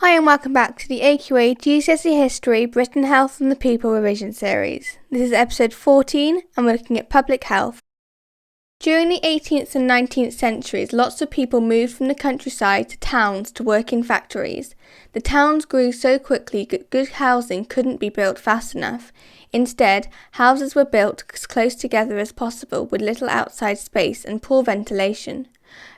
Hi and welcome back to the AQA GCSE History, Britain Health and the People revision series. This is episode 14 and we're looking at public health. During the 18th and 19th centuries, lots of people moved from the countryside to towns to work in factories. The towns grew so quickly that good housing couldn't be built fast enough. Instead, houses were built as close together as possible with little outside space and poor ventilation.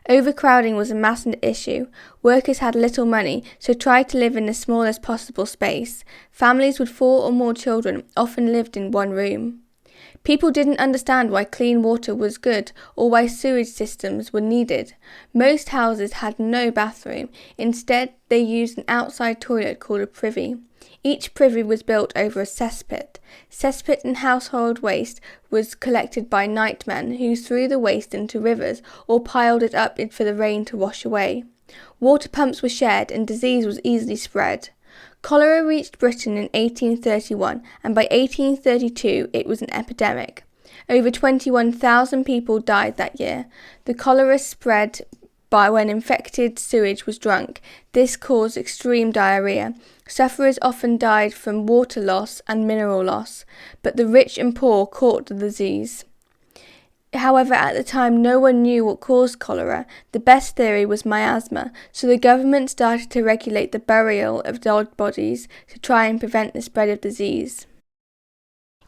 Overcrowding was a massive issue. Workers had little money, so tried to live in the smallest possible space. Families with 4 or more children often lived in one room. People didn't understand why clean water was good or why sewage systems were needed. Most houses had no bathroom. Instead, they used an outside toilet called a privy. Each privy was built over a cesspit. Cesspit and household waste was collected by nightmen who threw the waste into rivers or piled it up for the rain to wash away. Water pumps were shared and disease was easily spread. Cholera reached Britain in 1831 and by 1832 it was an epidemic. Over 21,000 people died that year. The cholera spread by when infected sewage was drunk. This caused extreme diarrhea. Sufferers often died from water loss and mineral loss, but the rich and poor caught the disease. However, at the time no one knew what caused cholera. The best theory was miasma, so the government started to regulate the burial of dead bodies to try and prevent the spread of disease.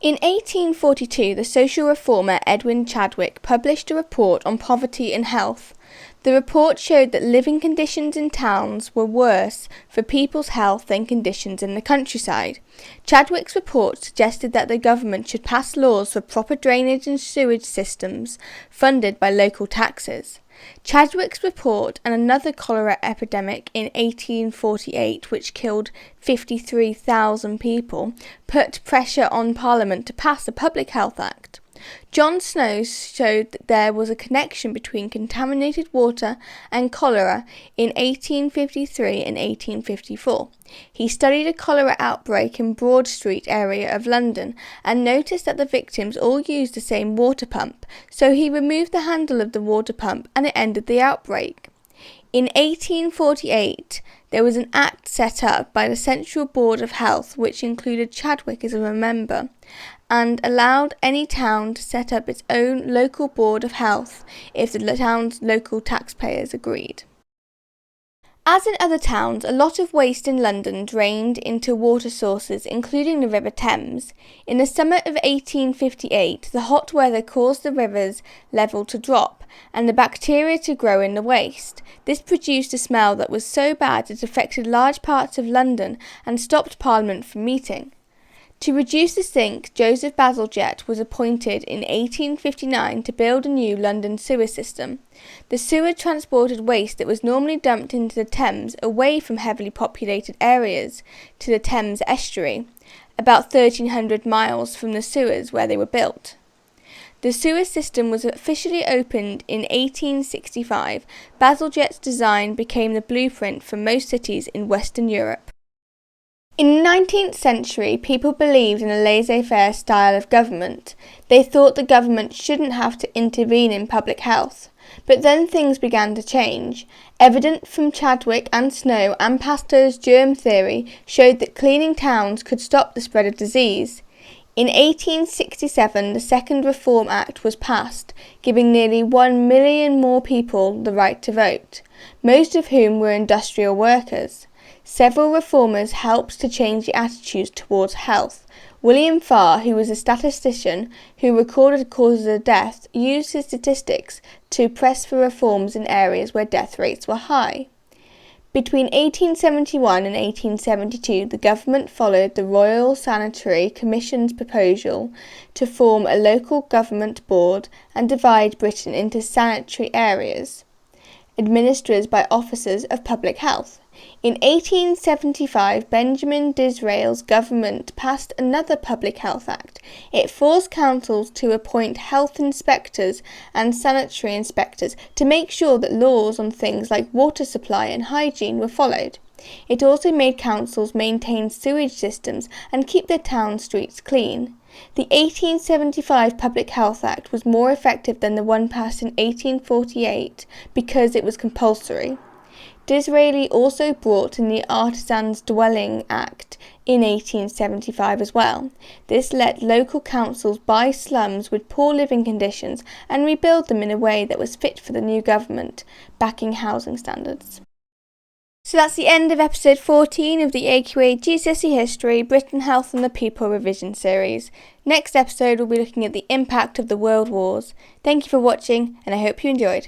In 1842, the social reformer Edwin Chadwick published a report on poverty and health. The report showed that living conditions in towns were worse for people's health than conditions in the countryside. Chadwick's report suggested that the government should pass laws for proper drainage and sewage systems funded by local taxes. Chadwick's report and another cholera epidemic in 1848, which killed 53,000 people, put pressure on Parliament to pass a Public Health Act. John Snow showed that there was a connection between contaminated water and cholera in 1853 and 1854. He studied a cholera outbreak in Broad Street area of London and noticed that the victims all used the same water pump, so he removed the handle of the water pump and it ended the outbreak. In 1848, there was an act set up by the Central Board of Health which included Chadwick as a member and allowed any town to set up its own local board of health if the town's local taxpayers agreed. As in other towns, a lot of waste in London drained into water sources, including the River Thames. In the summer of 1858, the hot weather caused the river's level to drop and the bacteria to grow in the waste. This produced a smell that was so bad it affected large parts of London and stopped Parliament from meeting. To reduce the stink, Joseph Bazalgette was appointed in 1859 to build a new London sewer system. The sewer transported waste that was normally dumped into the Thames away from heavily populated areas to the Thames estuary, about 1,300 miles from the sewers where they were built. The sewer system was officially opened in 1865. Bazalgette's design became the blueprint for most cities in Western Europe. In the 19th century, people believed in a laissez-faire style of government. They thought the government shouldn't have to intervene in public health. But then things began to change. Evidence from Chadwick and Snow and Pasteur's germ theory showed that cleaning towns could stop the spread of disease. In 1867, the Second Reform Act was passed, giving nearly 1 million more people the right to vote, most of whom were industrial workers. Several reformers helped to change the attitudes towards health. William Farr, who was a statistician who recorded causes of death, used his statistics to press for reforms in areas where death rates were high. Between 1871 and 1872, the government followed the Royal Sanitary Commission's proposal to form a local government board and divide Britain into sanitary areas, administered by officers of public health. In 1875, Benjamin Disraeli's government passed another Public Health Act. It forced councils to appoint health inspectors and sanitary inspectors to make sure that laws on things like water supply and hygiene were followed. It also made councils maintain sewage systems and keep their town streets clean. The 1875 Public Health Act was more effective than the one passed in 1848 because it was compulsory. Disraeli also brought in the Artisans' Dwelling Act in 1875 as well. This let local councils buy slums with poor living conditions and rebuild them in a way that was fit for the new government, backing housing standards. So that's the end of episode 14 of the AQA GCSE History, Britain, Health and the People revision series. Next episode we'll be looking at the impact of the World Wars. Thank you for watching and I hope you enjoyed.